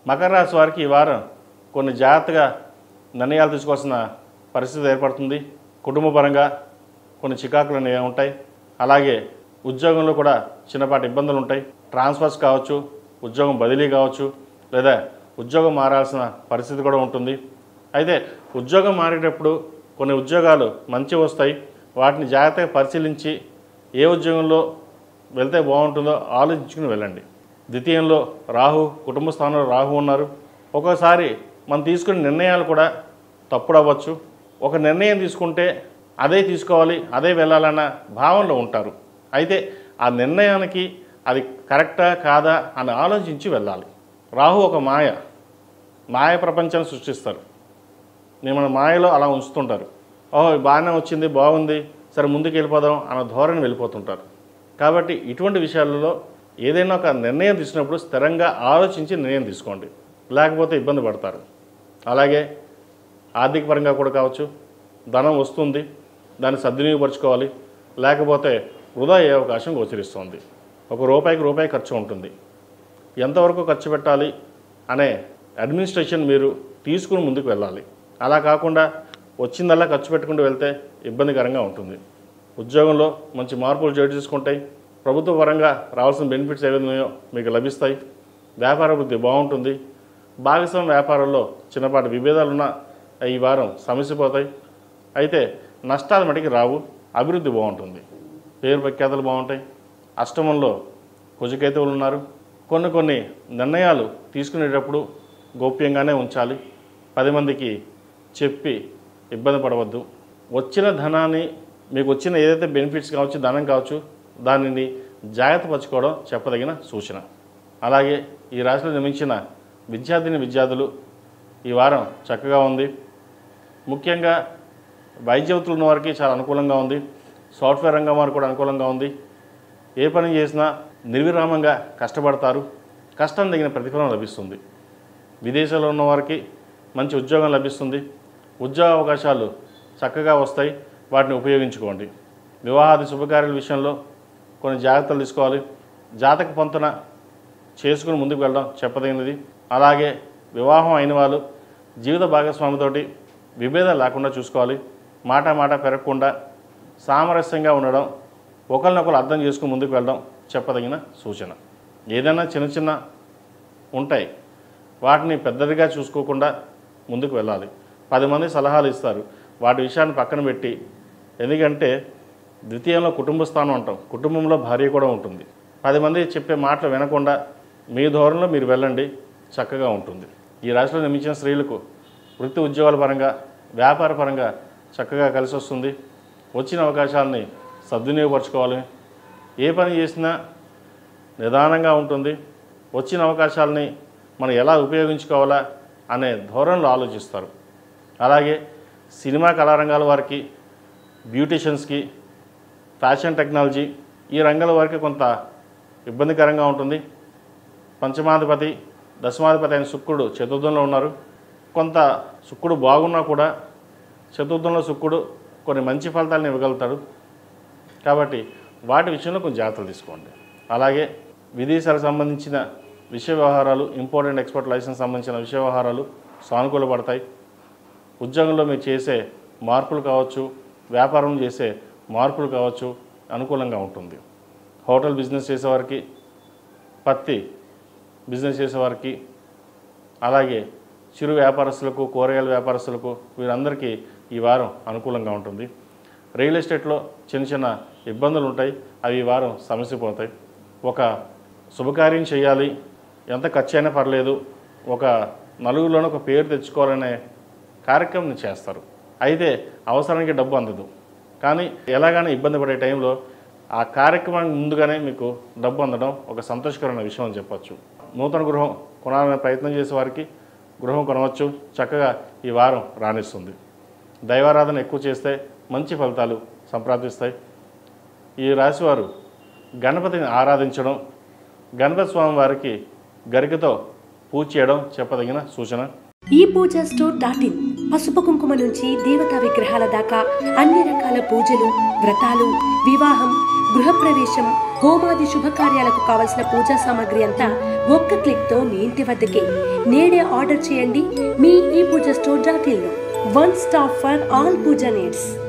మకర రాశి వారికి ఈ వారం కొన్ని జాగ్రత్తగా నిర్ణయాలు తీసుకోవాల్సిన పరిస్థితి ఏర్పడుతుంది. కుటుంబపరంగా కొన్ని చికాకులు ఉంటాయి. అలాగే ఉద్యోగంలో కూడా చిన్నపాటి ఇబ్బందులు ఉంటాయి. ట్రాన్స్ఫర్స్ కావచ్చు, ఉద్యోగం బదిలీ కావచ్చు, లేదా ఉద్యోగం మారాల్సిన పరిస్థితి కూడా ఉంటుంది. అయితే ఉద్యోగం మారేటప్పుడు కొన్ని ఉద్యోగాలు మంచి వస్తాయి. వాటిని జాగ్రత్తగా పరిశీలించి ఏ ఉద్యోగంలో వెళ్తే బాగుంటుందో ఆలోచించుకుని వెళ్ళండి. ద్వితీయంలో రాహు, కుటుంబ స్థానంలో రాహు ఉన్నారు. ఒక్కోసారి మనం తీసుకునే నిర్ణయాలు కూడా తప్పుడు అవ్వచ్చు. ఒక నిర్ణయం తీసుకుంటే అదే తీసుకోవాలి, అదే వెళ్ళాలన్న భావనలో ఉంటారు. అయితే ఆ నిర్ణయానికి అది కరెక్టా కాదా అని ఆలోచించి వెళ్ళాలి. రాహు ఒక మాయ ప్రపంచాన్ని సృష్టిస్తారు. మన మాయలో అలా ఉంచుతుంటారు. ఓహో బాగానే వచ్చింది, బాగుంది, సరే ముందుకు వెళ్ళిపోదాం అన్న ధోరణి వెళ్ళిపోతుంటారు. కాబట్టి ఇటువంటి విషయాలలో ఏదైనా ఒక నిర్ణయం తీసుకున్నప్పుడు స్థిరంగా ఆలోచించి నిర్ణయం తీసుకోండి, లేకపోతే ఇబ్బంది పడతారు. అలాగే ఆర్థిక పరంగా కూడా కావచ్చు, ధనం వస్తుంది, దాన్ని సద్వినియోగపరచుకోవాలి, లేకపోతే వృధా అయ్యే అవకాశం గోచరిస్తుంది. ఒక రూపాయి ఖర్చు ఉంటుంది. ఎంతవరకు ఖర్చు పెట్టాలి అనే అడ్మినిస్ట్రేషన్ మీరు తీసుకుని ముందుకు వెళ్ళాలి. అలా కాకుండా వచ్చిందల్లా ఖర్చు పెట్టుకుంటూ వెళ్తే ఇబ్బందికరంగా ఉంటుంది. ఉద్యోగంలో మంచి మార్పులు చోటు చేసుకుంటాయి. ప్రభుత్వ పరంగా రావాల్సిన బెనిఫిట్స్ ఏవైనాయో మీకు లభిస్తాయి. వ్యాపార వృద్ధి బాగుంటుంది. భాగస్వామ్య వ్యాపారంలో చిన్నపాటి విభేదాలున్న ఈ వారం సమస్యపోతాయి. అయితే నష్టాలు మటుకి రావు, అభివృద్ధి బాగుంటుంది. పేరు ప్రఖ్యాతలు బాగుంటాయి. అష్టమంలో కుజకేతువులు ఉన్నారు. కొన్ని నిర్ణయాలు తీసుకునేటప్పుడు గోప్యంగానే ఉంచాలి. 10 మందికి చెప్పి ఇబ్బంది పడవద్దు. వచ్చిన ధనాన్ని, మీకు వచ్చిన ఏదైతే బెనిఫిట్స్ కావచ్చు, ధనం కావచ్చు, దానిని జాగ్రత్త పరచుకోవడం చెప్పదగిన సూచన. అలాగే ఈ రాశిలో జన్మించిన విద్యార్థులు ఈ వారం చక్కగా ఉంది. ముఖ్యంగా వైద్యవృత్తులు ఉన్న వారికి చాలా అనుకూలంగా ఉంది. సాఫ్ట్వేర్ రంగం వారికి కూడా అనుకూలంగా ఉంది. ఏ పని చేసినా నిర్విరామంగా కష్టపడతారు. కష్టం తగిన ప్రతిఫలం లభిస్తుంది. విదేశాల్లో ఉన్న వారికి మంచి ఉద్యోగం లభిస్తుంది. ఉద్యోగ అవకాశాలు చక్కగా వస్తాయి, వాటిని ఉపయోగించుకోండి. వివాహాది శుభకార్యాల విషయంలో కొన్ని జాగ్రత్తలు తీసుకోవాలి. జాతక పొంతన చేసుకుని ముందుకు వెళ్ళడం చెప్పదగినది. అలాగే వివాహం అయిన వాళ్ళు జీవిత భాగస్వామితోటి విభేదాలు లేకుండా చూసుకోవాలి. మాట పెరగకుండా సామరస్యంగా ఉండడం, ఒకరినొకరు అర్థం చేసుకుని ముందుకు వెళ్ళడం చెప్పదగిన సూచన. ఏదైనా చిన్న ఉంటాయి, వాటిని పెద్దదిగా చూసుకోకుండా ముందుకు వెళ్ళాలి. 10 మంది సలహాలు ఇస్తారు, వాటి విషయాన్ని పక్కన పెట్టి, ఎందుకంటే ద్వితీయంలో కుటుంబ స్థానం అంటాం, కుటుంబంలో భార్య కూడా ఉంటుంది. 10 మంది చెప్పే మాటలు వినకుండా మీ ధోరణిలో మీరు వెళ్ళండి, చక్కగా ఉంటుంది. ఈ రాశిలో జన్మించిన స్త్రీలకు వృత్తి ఉద్యోగాల పరంగా, వ్యాపార పరంగా చక్కగా కలిసి వస్తుంది. వచ్చిన అవకాశాలని సద్వినియోగపరచుకోవాలి. ఏ పని చేసినా నిదానంగా ఉంటుంది. వచ్చిన అవకాశాలని మనం ఎలా ఉపయోగించుకోవాలా అనే ధోరణిలో ఆలోచిస్తారు. అలాగే సినిమా కళారంగాల వారికి, బ్యూటీషియన్స్కి, ఫ్యాషన్ టెక్నాలజీ ఈ రంగాల వారికి కొంత ఇబ్బందికరంగా ఉంటుంది. పంచమాధిపతి, దశమాధిపతి అయిన శుక్రుడు చతుర్థంలో ఉన్నారు. కొంత శుక్రుడు బాగున్నా కూడా చతుర్థంలో శుక్రుడు కొన్ని మంచి ఫలితాలను ఇవ్వగలుగుతాడు. కాబట్టి వాటి విషయంలో కొంచెం జాగ్రత్తలు తీసుకోండి. అలాగే విదేశాలకు సంబంధించిన విషయ వ్యవహారాలు, ఇంపోర్ట్ ఎక్స్పోర్ట్ లైసెన్స్ సంబంధించిన విషయ వ్యవహారాలు సానుకూల పడతాయి. ఉద్యోగంలో మీరు చేసే మార్పులు కావచ్చు, వ్యాపారం చేసే మార్పులు కావచ్చు, అనుకూలంగా ఉంటుంది. హోటల్ బిజినెస్ చేసేవారికి, పత్తి బిజినెస్ చేసేవారికి, అలాగే చిరు వ్యాపారస్తులకు, కూరగాయల వ్యాపారస్తులకు, వీరందరికీ ఈ వారం అనుకూలంగా ఉంటుంది. రియల్ ఎస్టేట్లో చిన్న ఇబ్బందులు ఉంటాయి, అవి ఈ వారం సమస్యపోతాయి. ఒక శుభకార్యం చేయాలి, ఎంత ఖర్చు అయినా పర్లేదు, ఒక నలుగురిలోనే ఒక పేరు తెచ్చుకోవాలనే కార్యక్రమం చేస్తారు. అయితే అవసరానికి డబ్బు అందదు, కానీ ఎలాగైనా ఇబ్బంది పడే టైంలో ఆ కార్యక్రమానికి ముందుగానే మీకు డబ్బు అందడం ఒక సంతోషకరమైన విషయం అని చెప్పచ్చు. నూతన గృహం కొనాలనే ప్రయత్నం చేసే వారికి గృహం కొనవచ్చు, చక్కగా ఈ వారం రాణిస్తుంది. దైవారాధన ఎక్కువ చేస్తే మంచి ఫలితాలు సంప్రాప్తిస్తాయి. ఈ రాశివారు గణపతిని ఆరాధించడం, గణపతి స్వామి వారికి గరికతో పూజ చేయడం చెప్పదగిన సూచన. ఈ పూజ స్టోర్.in పసుపు కుంకుమ నుంచి దేవతా విగ్రహాల దాకా అన్ని రకాల పూజలు, వ్రతాలు, వివాహం, గృహప్రవేశం, హోమాది శుభకార్యాలకు కావలసిన పూజా సామాగ్రి అంతా ఒక్క క్లిక్ తో మీ ఇంటి వద్దకే. నేడే ఆర్డర్ చేయండి మీ ఈ పూజా స్టోర్ .in లో. One stop for all puja needs.